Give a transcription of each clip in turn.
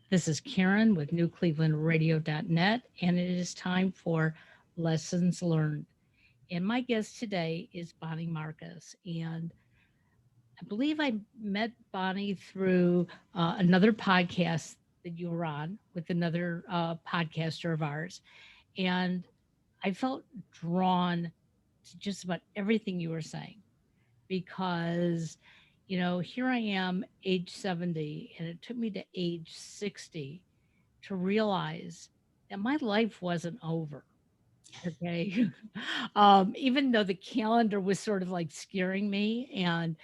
This is Karen with NewClevelandRadio.net, and it is time for Lessons Learned. And my guest today is Bonnie Marcus. And I believe I met Bonnie through another podcast that you were on with another podcaster of ours. And I felt drawn to just about everything you were saying because, here I am, age 70, and it took me to age 60 to realize that my life wasn't over. Okay. Even though the calendar was sort of like scaring me, and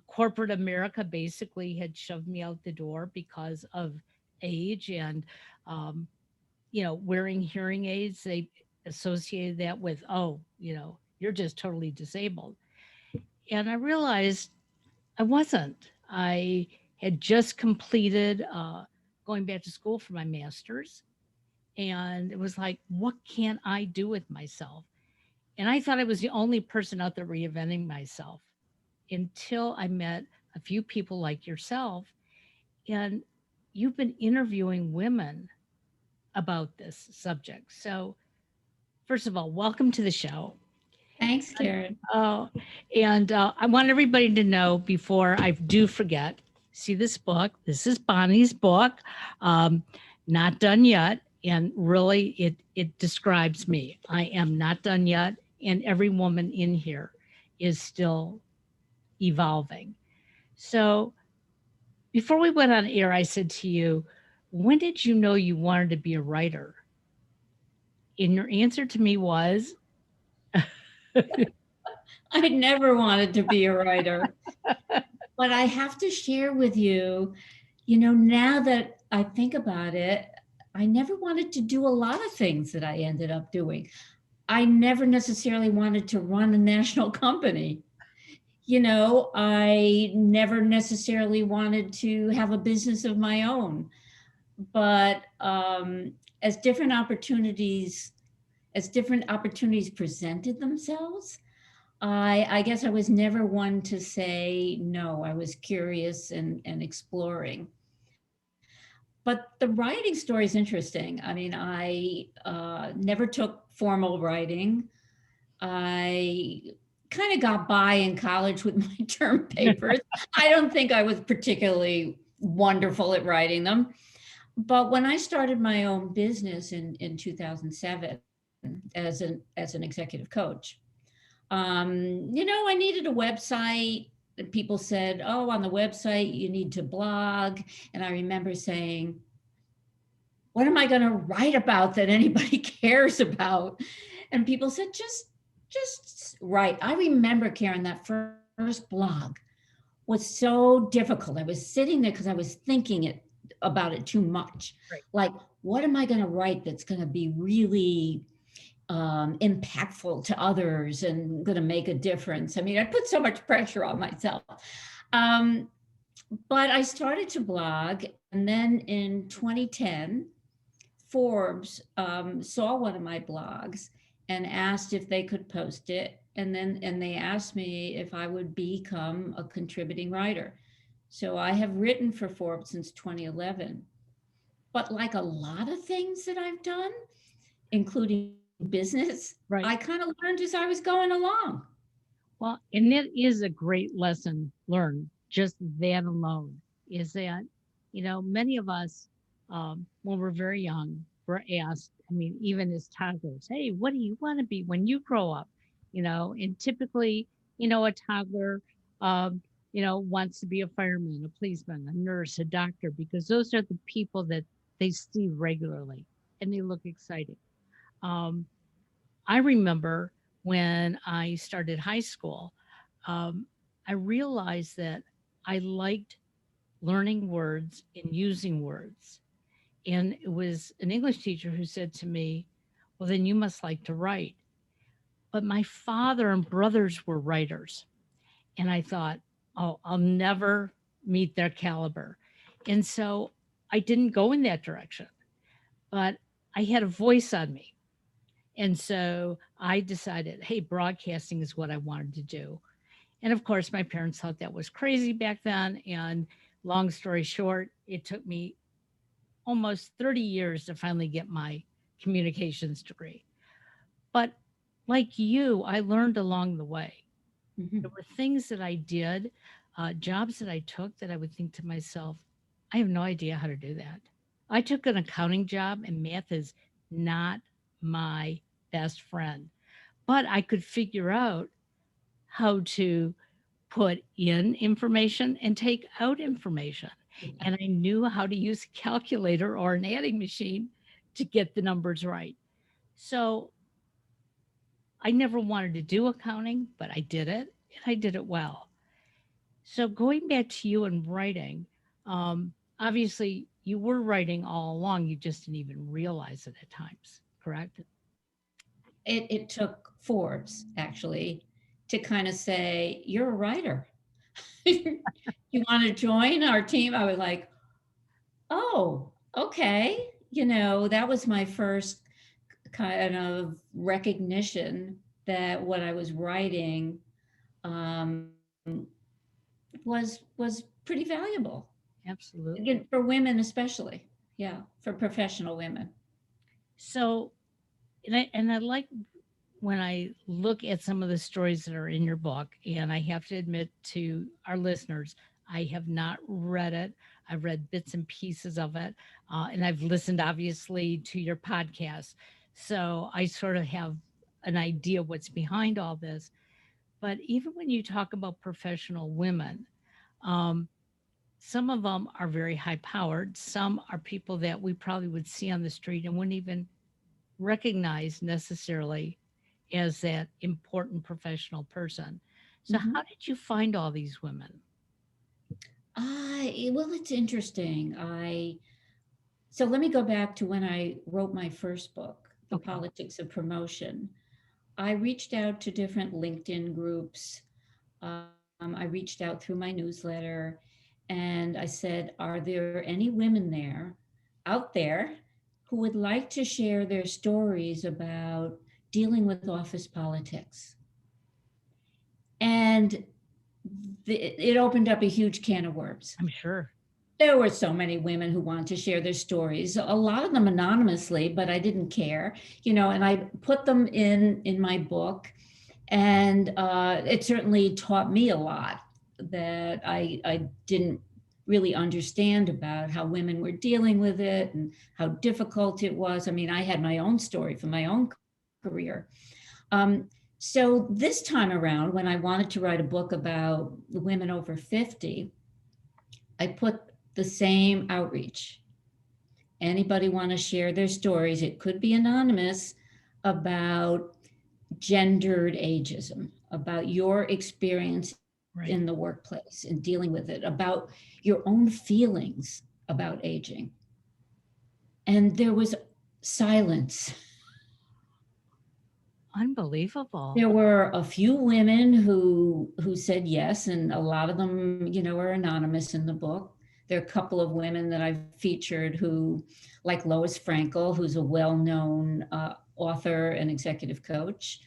corporate America basically had shoved me out the door because of age and, um, wearing hearing aids, they associated that with, oh, you're just totally disabled. And I realized I wasn't. I had just completed going back to school for my master's. And it was like, what can I do with myself? And I thought I was the only person out there reinventing myself until I met a few people like yourself. And you've been interviewing women about this subject. So, first of all, welcome to the show. Thanks, Karen. Oh, and I want everybody to know before I do forget, see this book. This is Bonnie's book, um, Not Done Yet. And really, it describes me. I am not done yet. And every woman in here is still evolving. So before we went on air, I said to you, when did you know you wanted to be a writer? And your answer to me was, I never wanted to be a writer, but I have to share with you, now that I think about it, I never wanted to do a lot of things that I ended up doing. I never necessarily wanted to run a national company. I never necessarily wanted to have a business of my own. But as different opportunities, as different opportunities presented themselves, I guess I was never one to say no. I was curious and exploring. But the writing story is interesting. I mean, I never took formal writing. I kind of got by in college with my term papers. I don't think I was particularly wonderful at writing them. But when I started my own business in 2007 as an executive coach, I needed a website. And people said, oh, on the website, you need to blog. And I remember saying, what am I going to write about that anybody cares about? And people said, just write. I remember, Karen, that first blog was so difficult. I was sitting there because I was thinking about it too much. right. Like, what am I going to write that's going to be really impactful to others and going to make a difference? I mean, I put so much pressure on myself. Um, but I started to blog. And then in 2010, Forbes saw one of my blogs and asked if they could post it. And they asked me if I would become a contributing writer. So I have written for Forbes since 2011. But like a lot of things that I've done, including business, I kind Right. of learned as I was going along. Well, and it is a great lesson learned, just that alone, is that, many of us, when we're very young, we're asked, I mean, even as toddlers, hey, what do you want to be when you grow up? And typically, a toddler, wants to be a fireman, a policeman, a nurse, a doctor, because those are the people that they see regularly and they look exciting. Um, I remember when I started high school, um, I realized that I liked learning words and using words. And it was an English teacher who said to me, well, then you must like to write. But my father and brothers were writers. And I thought, oh, I'll never meet their caliber. And so I didn't go in that direction, but I had a voice on me. And so I decided, hey, broadcasting is what I wanted to do. And of course, my parents thought that was crazy back then. And long story short, it took me almost 30 years to finally get my communications degree. But like you, I learned along the way. There Mhm. were things that I did, jobs that I took that I would think to myself, I have no idea how to do that. I took an accounting job, and math is not my best friend, but I could figure out how to put in information and take out information. And I knew how to use a calculator or an adding machine to get the numbers right. So I never wanted to do accounting, but I did it and I did it well. So going back to you and writing, obviously you were writing all along. You just didn't even realize it at times, correct? It took Forbes actually to kind of say, "You're a writer. You want to join our team?" I was like, "Oh, okay." That was my first kind of recognition that what I was writing um, was pretty valuable. Absolutely. Again, for women especially. Yeah, for professional women. So, and I like when I look at some of the stories that are in your book, and I have to admit to our listeners, I have not read it. I've read bits and pieces of it, and I've listened obviously to your podcast. So I sort of have an idea what's behind all this. But even when you talk about professional women, um, some of them are very high powered. Some are people that we probably would see on the street and wouldn't even recognize necessarily as that important professional person. So, Mhm. how did you find all these women? Well, it's interesting. So let me go back to when I wrote my first book, The Okay. Politics of Promotion. I reached out to different LinkedIn groups. I reached out through my newsletter and I said, "Are there any women out there, who would like to share their stories about dealing with office politics?" And it opened up a huge can of worms. I'm sure. There were so many women who wanted to share their stories, a lot of them anonymously, but I didn't care, and I put them in my book. And it certainly taught me a lot that I didn't really understand about how women were dealing with it and how difficult it was. I mean, I had my own story from my own career. Um, so this time around, when I wanted to write a book about the women over 50, I put the same outreach. Anybody want to share their stories? It could be anonymous, about gendered ageism, about your experience in the Right. workplace and dealing with it, about your own feelings about aging. And there was silence. Unbelievable. There were a few women who said yes, and a lot of them, are anonymous in the book. There are a couple of women that I've featured who, like Lois Franklin, who's a well-known author and executive coach.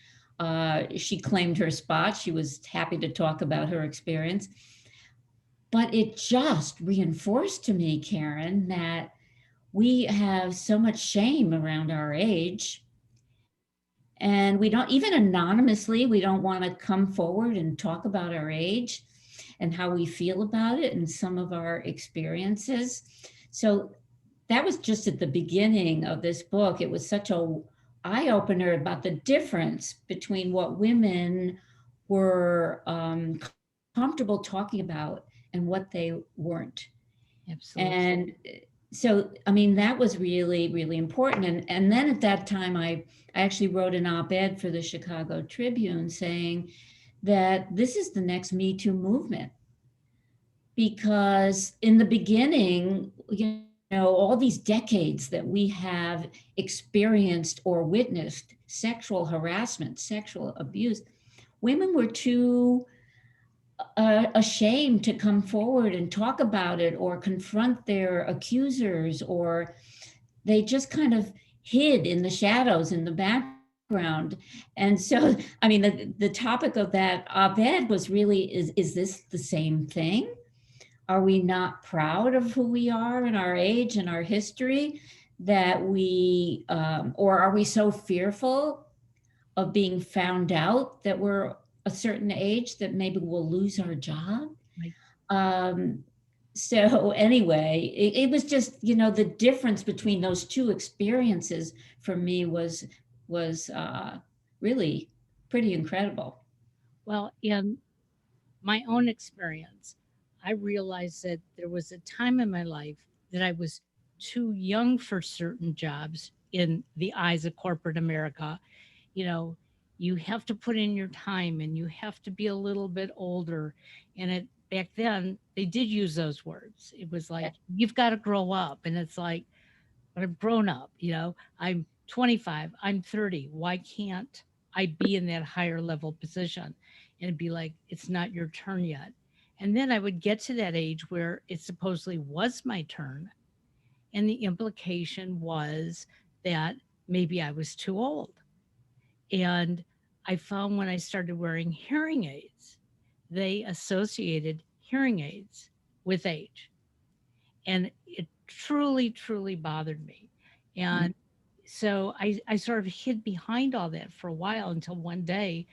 She claimed her spot. She was happy to talk about her experience. But it just reinforced to me, Karen, that we have so much shame around our age, and we don't, even anonymously, we don't want to come forward and talk about our age and how we feel about it and some of our experiences. So that was just at the beginning of this book. It was such a eye opener about the difference between what women were comfortable talking about and what they weren't. Absolutely. And so, I mean, that was really, really important. And then at that time, I actually wrote an op-ed for the Chicago Tribune saying that this is the next Me Too movement. Because in the beginning, all these decades that we have experienced or witnessed sexual harassment, sexual abuse, women were too ashamed to come forward and talk about it or confront their accusers, or they just kind of hid in the shadows in the background. And so, I mean, the topic of that op-ed was really, is this the same thing? Are we not proud of who we are and our age and our history that or are we so fearful of being found out that we're a certain age that maybe we'll lose our job? Right. Um, so anyway, it was just, the difference between those two experiences for me was really pretty incredible. Well, in my own experience, I realized that there was a time in my life that I was too young for certain jobs in the eyes of corporate America. You know, you have to put in your time and you have to be a little bit older. And it back then they did use those words. It was like, you've got to grow up. And it's like, but I've grown up, I'm 25, I'm 30. Why can't I be in that higher level position? And it'd be like, it's not your turn yet. And then I would get to that age where it supposedly was my turn. And the implication was that maybe I was too old. And I found when I started wearing hearing aids, they associated hearing aids with age. And it truly, truly bothered me. And so I sort of hid behind all that for a while until one day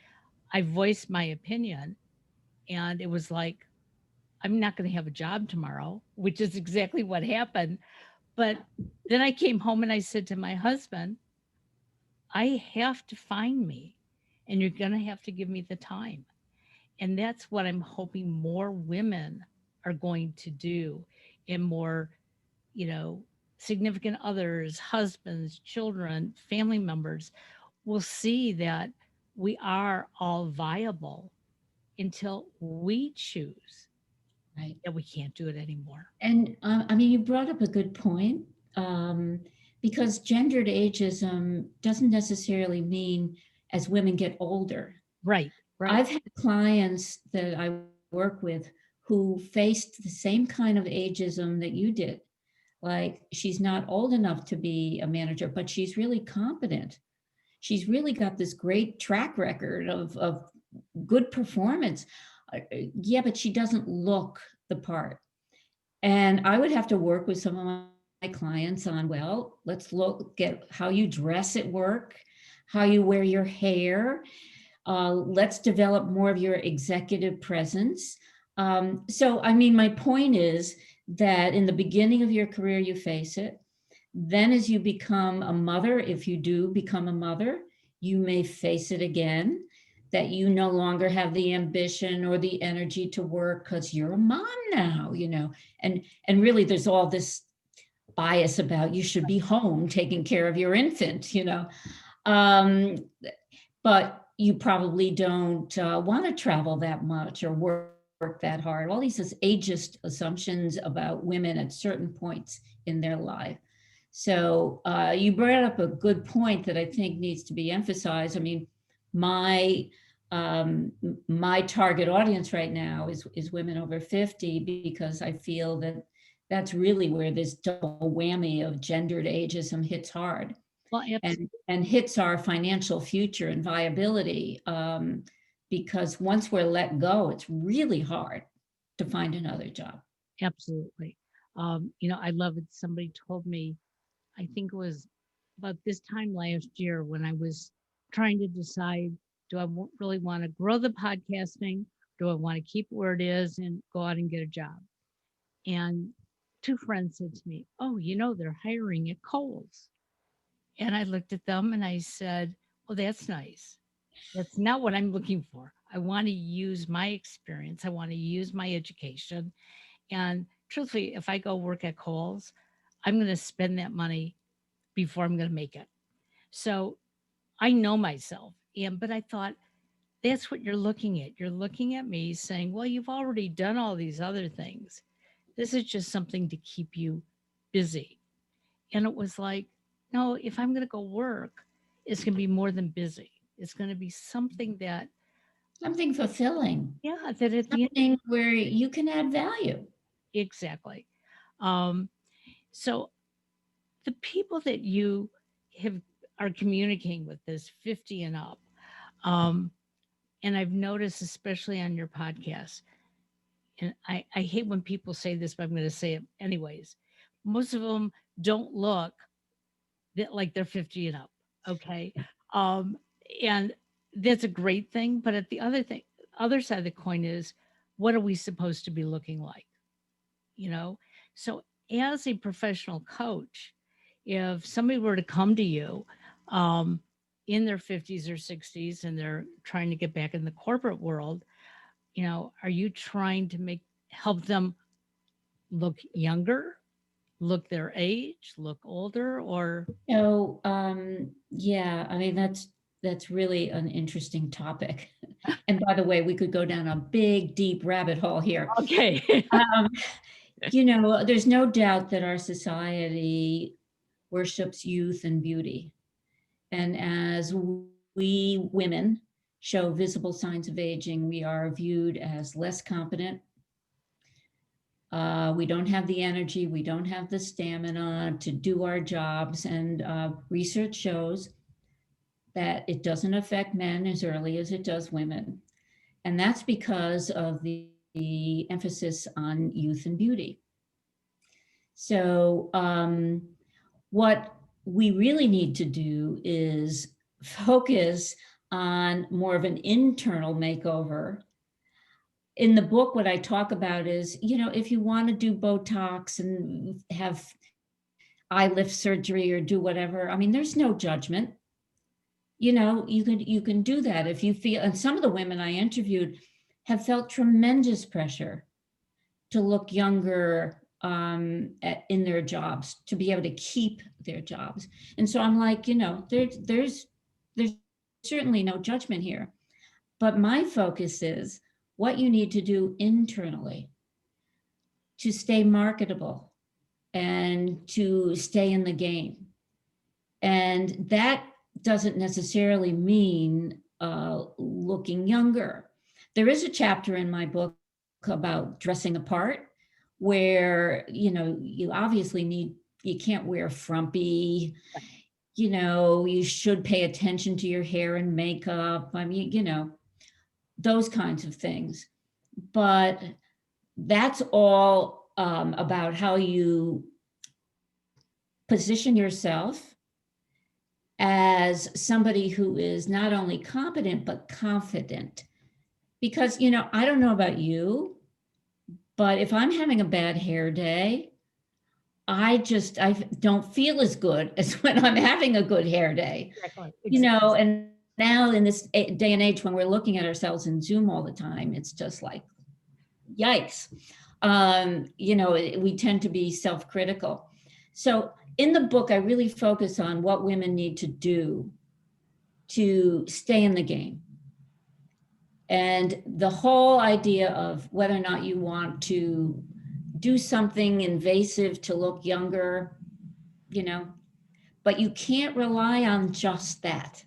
I voiced my opinion. And it was like, I'm not going to have a job tomorrow, which is exactly what happened. But then I came home and I said to my husband, I have to find me, and you're going to have to give me the time. And that's what I'm hoping more women are going to do, and more, you know, significant others, husbands, children, family members will see that we are all viable until we choose Right. that we can't do it anymore. And I mean, you brought up a good point, um, because gendered ageism doesn't necessarily mean as women get older. Right, right. I've had clients that I work with who faced the same kind of ageism that you did. Like, she's not old enough to be a manager, but she's really competent. She's really got this great track record of good performance. Yeah, but she doesn't look the part. And I would have to work with some of my clients on, well, let's look at how you dress at work, how you wear your hair. Let's develop more of your executive presence. So, I mean, my point is that in the beginning of your career, you face it. Then, as you become a mother, if you do become a mother, you may face it again, that you no longer have the ambition or the energy to work because you're a mom now, and really there's all this bias about you should be home taking care of your infant. Um, but you probably don't want to travel that much or work that hard. All these ageist assumptions about women at certain points in their life. So you brought up a good point that I think needs to be emphasized. I mean, my my target audience right now is women over 50, because I feel that that's really where this double whammy of gendered ageism hits hard Well, and hits our financial future and viability. Because once we're let go, it's really hard to find another job. absolutely. I love it. Somebody told me, I think it was about this time last year when I was trying to decide, do I really want to grow the podcasting? Do I want to keep it where it is and go out and get a job? And two friends said to me, oh, they're hiring at Kohl's. And I looked at them and I said, well, that's nice. That's not what I'm looking for. I want to use my experience. I want to use my education. And truthfully, if I go work at Kohl's, I'm going to spend that money before I'm going to make it. So I know myself. But I thought that's what you're looking at. You're looking at me saying, well, you've already done all these other things. This is just something to keep you busy. And it was like, no, if I'm going to go work, it's going to be more than busy. It's going to be something that, Something fulfilling, yeah, that at the end, something where you can add value. exactly. Um, so the people that you have are communicating with this 50 and up, um, and I've noticed, especially on your podcast, and I hate when people say this, but I'm going to say it anyways. Most of them don't look like they're 50 and up. Okay. Um, and that's a great thing. But at the other side of the coin is, what are we supposed to be looking like? You know? So as a professional coach, if somebody were to come to you, um, in their 50s or 60s and they're trying to get back in the corporate world, are you trying to help them look younger, look their age, look older, or So, yeah, I mean, that's really an interesting topic. And by the way, we could go down a big, deep rabbit hole here. okay. Um, there's no doubt that our society worships youth and beauty. And as we women show visible signs of aging, we are viewed as less competent. We don't have the energy, we don't have the stamina to do our jobs. And research shows that it doesn't affect men as early as it does women. And that's because of the emphasis on youth and beauty. So, what we really need to do is focus on more of an internal makeover. In the book, what I talk about is, if you want to do Botox and have eye lift surgery or do whatever, I mean, there's no judgment. You can do that if you feel. And some of the women I interviewed have felt tremendous pressure to look younger, in their jobs, to be able to keep their jobs. And so I'm like, there's certainly no judgment here, but my focus is what you need to do internally to stay marketable and to stay in the game. And that doesn't necessarily mean looking younger. There is a chapter in my book about dressing apart, where you obviously you can't wear frumpy. You should pay attention to your hair and makeup. I mean, those kinds of things. But that's all about how you position yourself as somebody who is not only competent but confident. Because I don't know about you, but if I'm having a bad hair day, I don't feel as good as when I'm having a good hair day. Exactly. Exactly. And now in this day and age when we're looking at ourselves in Zoom all the time, it's just like, yikes. We tend to be self-critical. So in the book, I really focus on what women need to do to stay in the game. And the whole idea of whether or not you want to do something invasive to look younger, you know, but you can't rely on just that.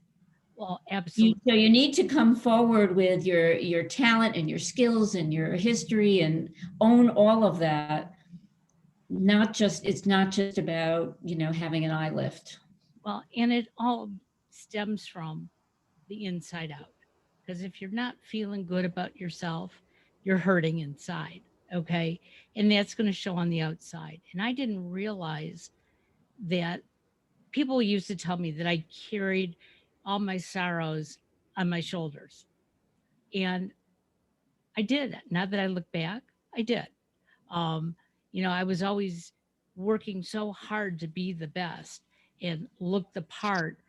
Well, absolutely. So you need to come forward with your talent and your skills and your history and own all of that. It's not just about, having an eye lift. Well, and it all stems from the inside out. Because if you're not feeling good about yourself, you're hurting inside. Okay. And that's going to show on the outside. And I didn't realize that people used to tell me that I carried all my sorrows on my shoulders. And I did. Now that I look back, I did. Um, I was always working so hard to be the best and look the part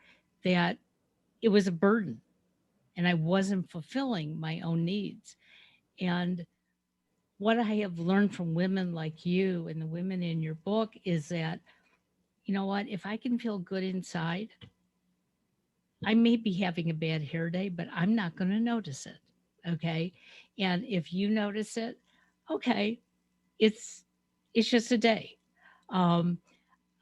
that it was a burden and I wasn't fulfilling my own needs. And what I have learned from women like you and the women in your book is that, you know what, if I can feel good inside, I may be having a bad hair day, but I'm not going to notice it. Okay. And if you notice it, okay, it's it's just a day. Um,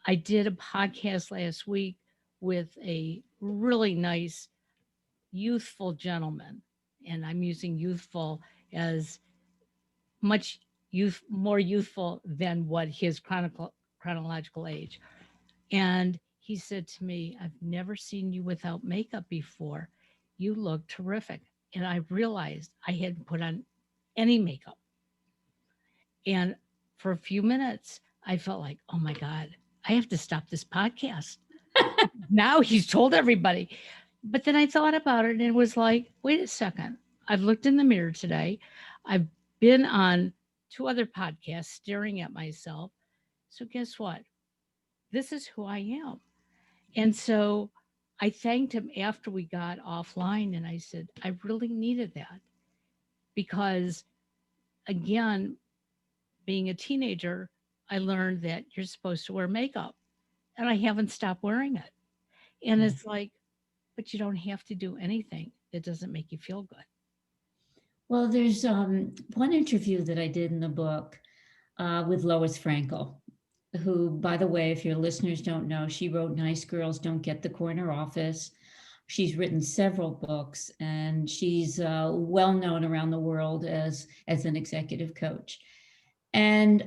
I did a podcast last week with a really nice youthful gentleman, and I'm using youthful as much more youthful than what his chronological age. And he said to me, "I've never seen you without makeup before. You look terrific." And I realized I hadn't put on any makeup. And for a few minutes, I felt like, oh my God, I have to stop this podcast. Now he's told everybody. But then I thought about it and it was like, wait a second. I've looked in the mirror today. I've been on two other podcasts staring at myself. So guess what? This is who I am. And so I thanked him after we got offline and I said, I really needed that because, again, being a teenager, I learned that you're supposed to wear makeup and I haven't stopped wearing it. And it's like, but you don't have to do anything that doesn't make you feel good. Well, there's one interview that I did in the book with Lois Franklin, who, by the way, if your listeners don't know, she wrote Nice Girls Don't Get the Corner Office. She's written several books, and she's well known around the world as an executive coach. And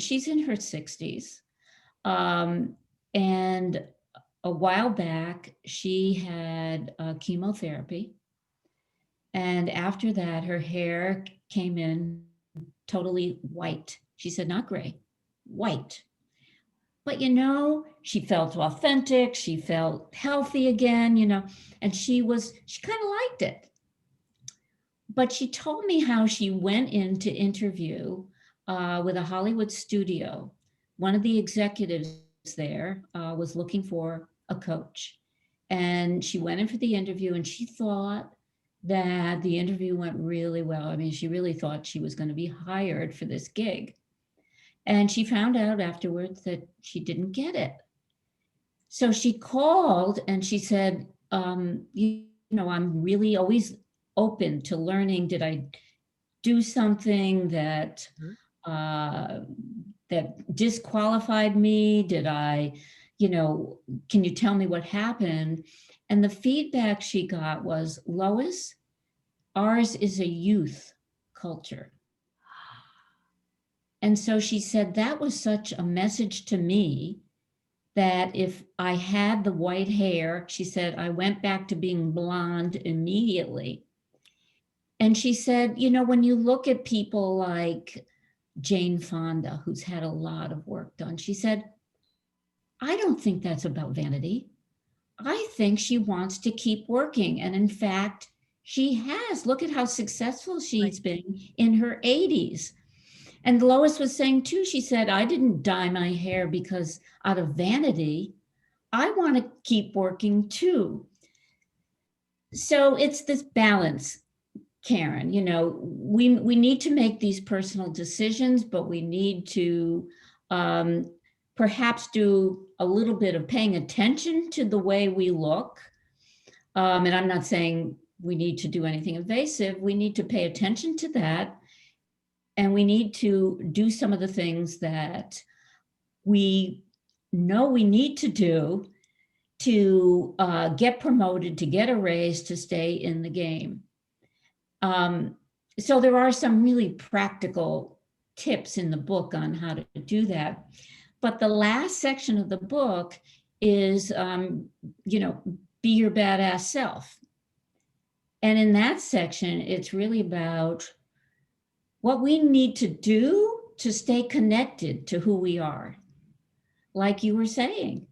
she's in her 60s. Um, and a while back, she had chemotherapy. And after that, her hair came in totally white. She said, not gray, white. But she felt authentic. She felt healthy again, and she kind of liked it. But she told me how she went in to interview with a Hollywood studio. One of the executives there was looking for a coach. And she went in for the interview and she thought that the interview went really well. I mean, she really thought she was going to be hired for this gig. And she found out afterwards that she didn't get it. So she called and she said, I'm really always open to learning. Did I do something Mhm. uh, that disqualified me? Did I, you know, can you tell me what happened? And the feedback she got was, Lois, ours is a youth culture. And so she said that was such a message to me that if I had the white hair, she said, I went back to being blonde immediately. And she said, when you look at people like Jane Fonda, who's had a lot of work done, she said, I don't think that's about vanity. I think she wants to keep working. And in fact, she has. Look at how successful Right. she's been in her 80s. And Lois was saying too, she said, I didn't dye my hair because out of vanity, I want to keep working too. So it's this balance, Karen. We need to make these personal decisions, but we need to um, perhaps do a little bit of paying attention to the way we look. And I'm not saying we need to do anything invasive. We need to pay attention to that, and we need to do some of the things that we know we need to do to get promoted, to get a raise, to stay in the game. Um, so there are some really practical tips in the book on how to do that. But the last section of the book is, be your badass self. And in that section, it's really about what we need to do to stay connected to who we are. Like you were saying,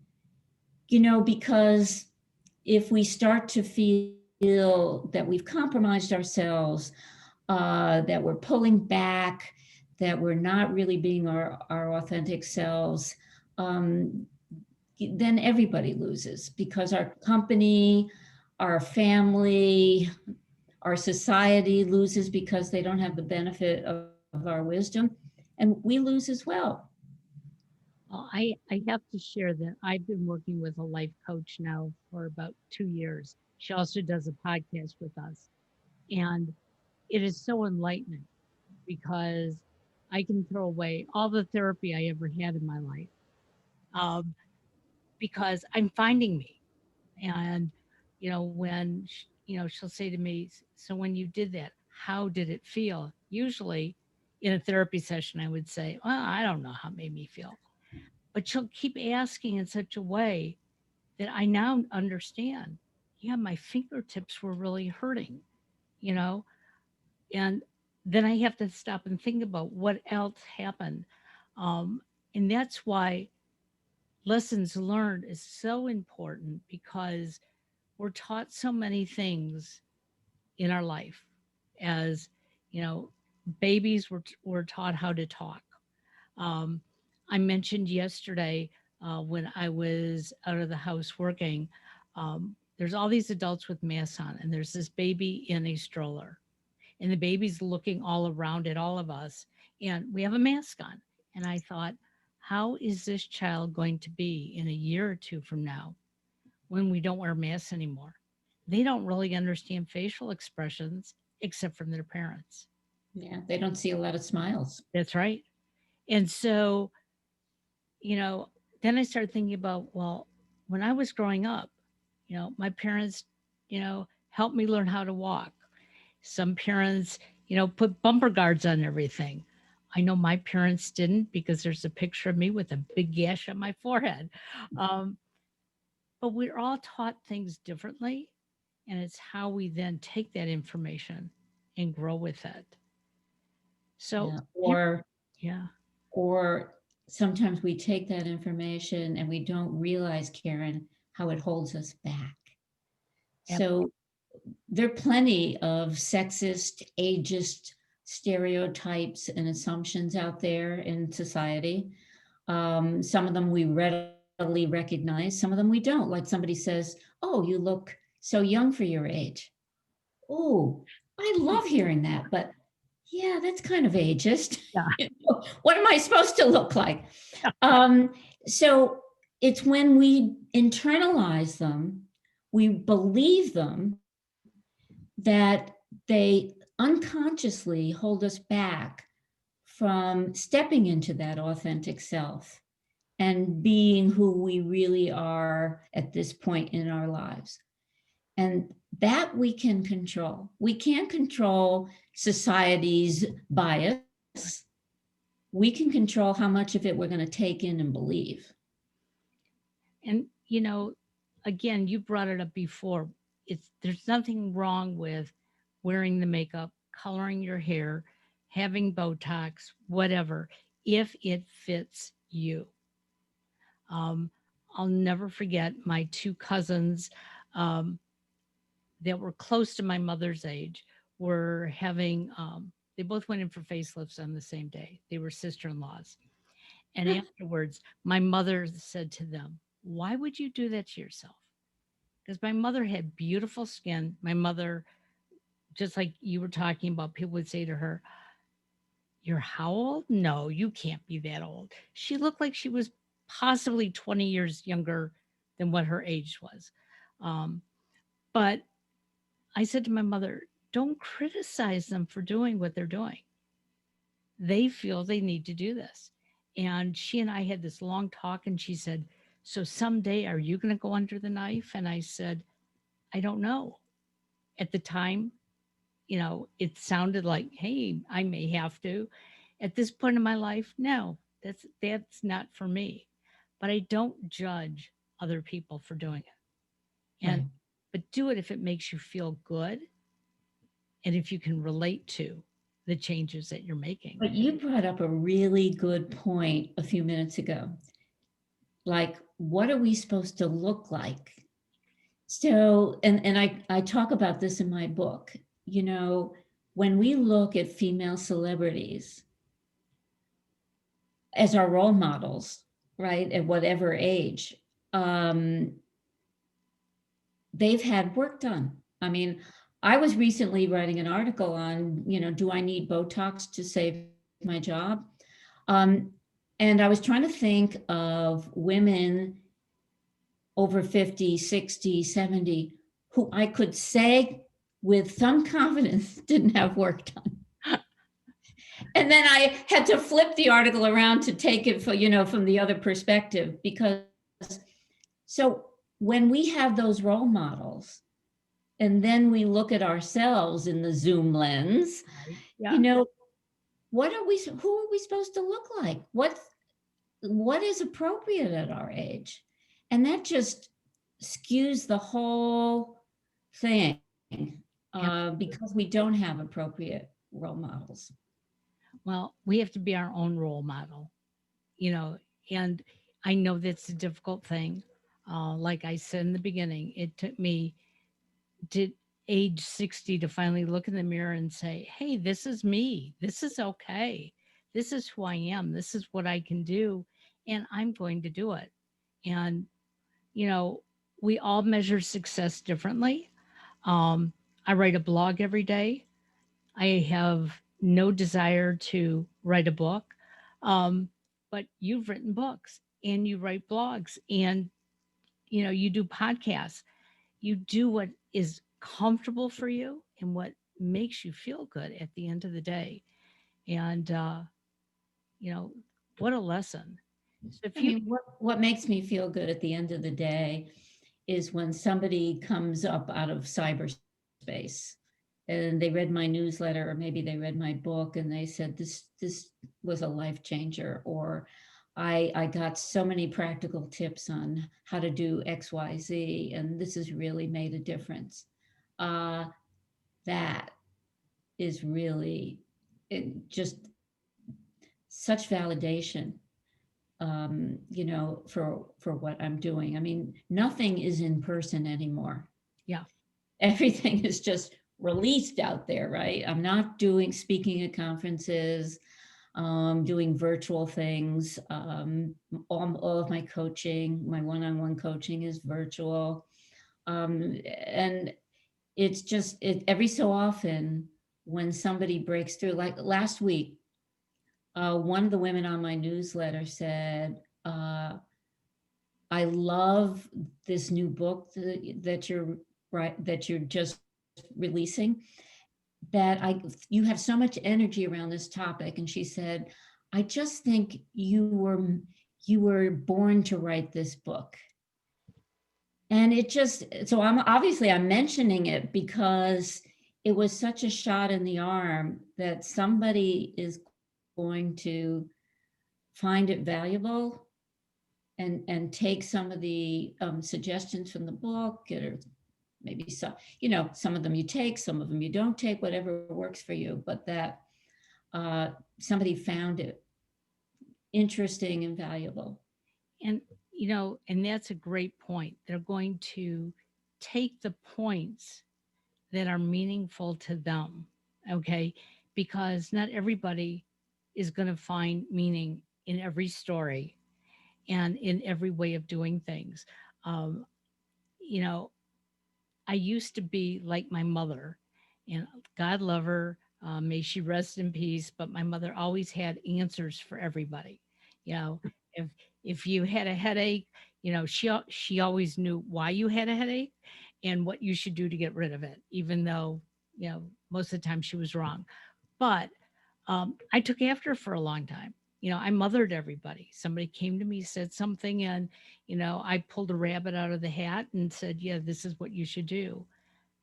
because if we start to feel that we've compromised ourselves, that we're pulling back, that we're not really being our authentic selves, um, then everybody loses because our company, our family, our society loses because they don't have the benefit of our wisdom, and we lose as well. Well, I have to share that I've been working with a life coach now for about 2 years. She also does a podcast with us. And it is so enlightening because I can throw away all the therapy I ever had in my life um, because I'm finding me. And, she'll say to me, so when you did that, how did it feel? Usually in a therapy session, I would say, well, I don't know how it made me feel. But she'll keep asking in such a way that I now understand. Yeah, my fingertips were really hurting, you know, and then I have to stop and think about what else happened. Um, and that's why lessons learned is so important, because we're taught so many things in our life. As you know, babies were taught how to talk. Um, I mentioned yesterday, when I was out of the house working, there's all these adults with masks on, and there's this baby in a stroller, and the baby's looking all around at all of us, and we have a mask on. And I thought, how is this child going to be in a year or two from now when we don't wear masks anymore? They don't really understand facial expressions except from their parents. Yeah, they don't see a lot of smiles. That's right. And so, you know, then I started thinking about, well, when I was growing up, my parents, helped me learn how to walk. Some parents, put bumper guards on everything. I know my parents didn't, because there's a picture of me with a big gash on my forehead. Um, but we're all taught things differently, and it's how we then take that information and grow with it. So, Yeah. you, yeah, Or sometimes we take that information and we don't realize, Karen, how it holds us back. ab- So there are plenty of sexist, ageist stereotypes and assumptions out there in society. Some of them we readily recognize, some of them we don't. Like somebody says, "Oh, you look so young for your age." Oh, I love hearing that, but yeah, that's kind of ageist. yeah, What am I supposed to look like? Um, so it's when we internalize them, we believe them, that they unconsciously hold us back from stepping into that authentic self and being who we really are at this point in our lives. And that we can control. We can't control society's bias. We can control how much of it we're going to take in and believe. and again, you brought it up before. There's nothing wrong with wearing the makeup, coloring your hair, having Botox, whatever, if it fits you. Um, I'll never forget my two cousins, um, that were close to my mother's age, were having, they both went in for facelifts on the same day. They were sister in laws. And afterwards, my mother said to them, "Why would you do that to yourself?" Because my mother had beautiful skin. My mother, just like you were talking about, people would say to her, "You're how old? No, you can't be that old." She looked like she was possibly 20 years younger than what her age was. Um, but I said to my mother, don't criticize them for doing what they're doing. They feel they need to do this. And she and I had this long talk, and she said, "So someday, are you going to go under the knife?" And I said, "I don't know." At the time, it sounded like, hey, I may have to. At this point in my life, no, that's not for me. But I don't judge other people for doing it. And Right. but do it if it makes you feel good, and if you can relate to the changes that you're making. But you brought up a really good point a few minutes ago. Like, what are we supposed to look like? So, and I talk about this in my book. You know, when we look at female celebrities as our role models, right, at whatever age, um, they've had work done. I mean, I was recently writing an article on, do I need Botox to save my job? Um, and I was trying to think of women over 50, 60, 70, who I could say with some confidence didn't have work done. And then I had to flip the article around to take it from the other perspective, because so when we have those role models and then we look at ourselves in the zoom lens, Right. you Yeah. know, who are we supposed to look like? What is appropriate at our age? And that just skews the whole thing, because we don't have appropriate. role models. Well, we have to be our own role model, you know, and I know that's a difficult thing. Like I said in the beginning, it took me to age 60 to finally look in the mirror and say, hey, this is me. This is okay. This is who I am. This is what I can do. And I'm going to do it. And, you know, we all measure success differently. Um, I write a blog every day. I have no desire to write a book. Um, but you've written books and you write blogs and, you know, you do podcasts. You do what is comfortable for you and what makes you feel good at the end of the day. And, you know, what a lesson. So if I you, mean, what makes me feel good at the end of the day is when somebody comes up out of cyberspace and they read my newsletter, or maybe they read my book and they said this was a life changer, or I got so many practical tips on how to do XYZ, and this has really made a difference. Uh, that is really just such validation, for what I'm doing. I mean, nothing is in person anymore. yeah, Everything is just released out there, right? I'm not doing speaking at conferences, doing virtual things. All of my coaching, my one-on-one coaching is virtual. And it's just every so often when somebody breaks through, like last week, one of the women on my newsletter said, I love this new book that you're that you're just releasing, that you have so much energy around this topic. And she said, I just think you were born to write this book. And it just, so I'm mentioning it because it was such a shot in the arm that somebody is going to find it valuable and take some of the suggestions from the book, or maybe some of them you take, some of them you don't take, whatever works for you, but that uh, somebody found it interesting and valuable. and, you know, and that's a great point. They're going to take the points that are meaningful to them. Okay. Because not everybody is going to find meaning in every story and in every way of doing things. Um, you know, I used to be like my mother, and God love her, may she rest in peace. But my mother always had answers for everybody. You know, if if you had a headache, you know, she always knew why you had a headache and what you should do to get rid of it, even though, you know, most of the time she was wrong. But I took after her for a long time. You know, I mothered everybody. Somebody came to me, said something, and, you know, I pulled a rabbit out of the hat and said, yeah, this is what you should do.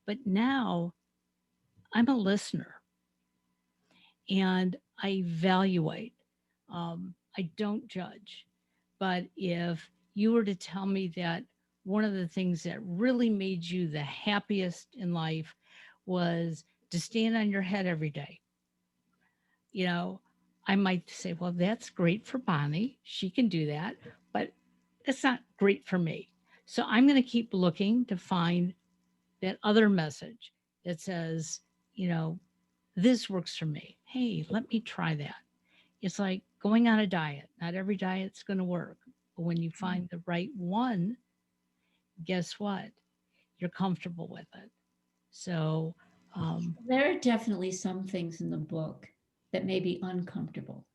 But now I'm a listener and I evaluate. I don't judge. But if you were to tell me that one of the things that really made you the happiest in life was to stand on your head every day, you know, I might say, well, that's great for Bonnie. She can do that, but it's not great for me. So I'm going to keep looking to find that other message that says, you know, this works for me. Hey, let me try that. It's like going on a diet. Not every diet's going to work, but when you find the right one, guess what? You're comfortable with it. So, um, There are definitely some things in the book that may be uncomfortable.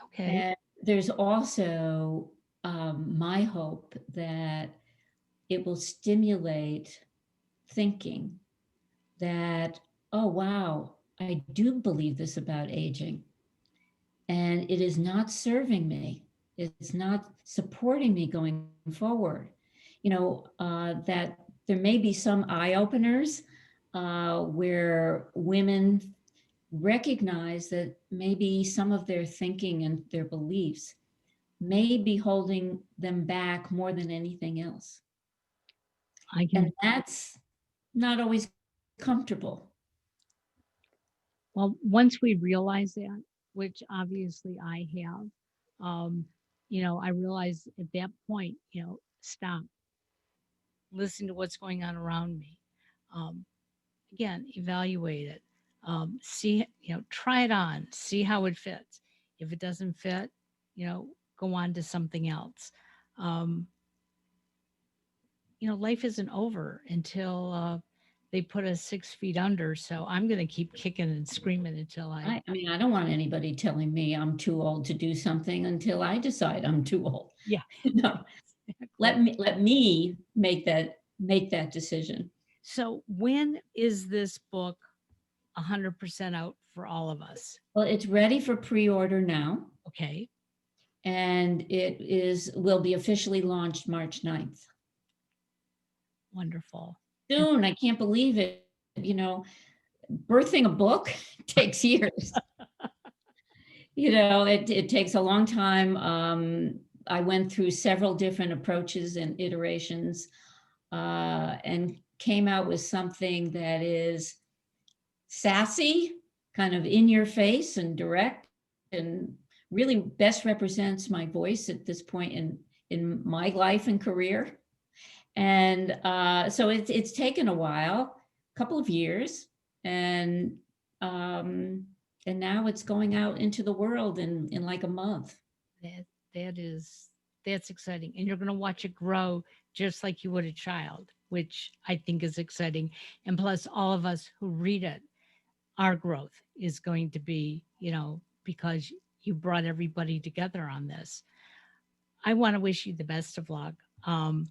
okay, And there's also my hope that it will stimulate thinking that, oh, wow, I do believe this about aging. And it is not serving me. It's not supporting me going forward. That there may be some eye openers where women recognize that maybe some of their thinking and their beliefs may be holding them back more than anything else. I And can that's not always comfortable. Well, once we realize that, which obviously I have, um, I realized at that point, stop, listen to what's going on around me. Um, Again, evaluate it. See, try it on, see how it fits. If it doesn't fit, go on to something else. Um, life isn't over until they put us 6 feet under. So I'm going to keep kicking and screaming until I mean, I don't want anybody telling me I'm too old to do something until I decide I'm too old. yeah, No, exactly. let me make that decision. So when is this book 100% out for all of us? Well, it's ready for pre-order now, Okay, and it is will be officially launched March 9th. wonderful. And Soon, I can't believe it. Birthing a book takes years. It takes a long time. I went through several different approaches and iterations, and came out with something that is sassy, kind of in your face and direct, and really best represents my voice at this point in my life and career. And so it's taken a while, a couple of years, and um, and now it's going out into the world in like a month. that that is that's exciting. And you're going to watch it grow just like you would a child, which I think is exciting. And plus all of us who read it, our growth is going to be, because you brought everybody together on this. I want to wish you the best of luck. Again,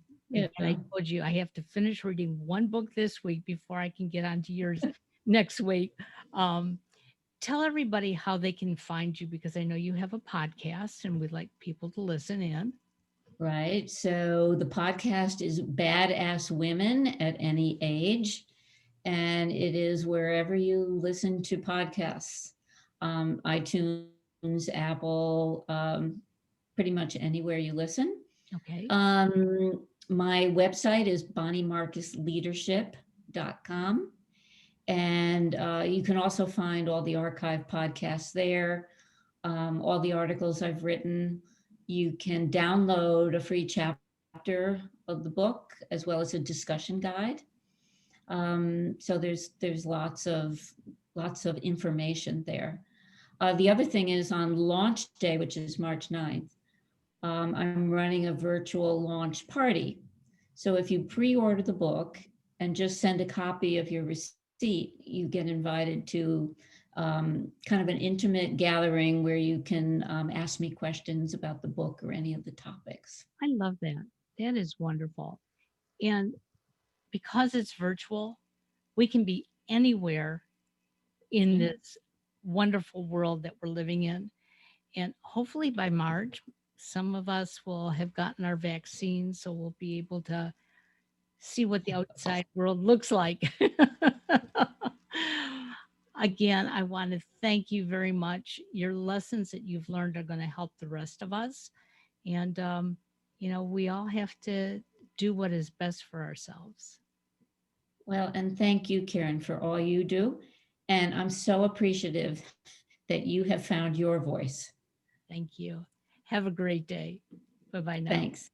I Yeah. told you I have to finish reading one book this week before I can get on to yours next week. Um, Tell everybody how they can find you because I know you have a podcast and we'd like people to listen in. Right. So the podcast is Badass Women at Any Age, and it is wherever you listen to podcasts, iTunes, Apple, pretty much anywhere you listen. Okay. My website is bonniemarcusleadership.com. And you can also find all the archive podcasts there, all the articles I've written. You can download a free chapter of the book as well as a discussion guide. So there's lots of information there. The other thing is on launch day, which is March 9th, I'm running a virtual launch party. So if you pre-order the book and just send a copy of your receipt, you get invited to kind of an intimate gathering where you can ask me questions about the book or any of the topics. I love that. That is wonderful. And because it's virtual, we can be anywhere in Yeah. this wonderful world that we're living in. And hopefully by March, some of us will have gotten our vaccine, so we'll be able to see what the outside world looks like. Again, I want to thank you very much. Your lessons that you've learned are going to help the rest of us. And, we all have to do what is best for ourselves. Well, and thank you, Karen, for all you do. And I'm so appreciative that you have found your voice. Thank you. Have a great day. Bye bye now. Thanks.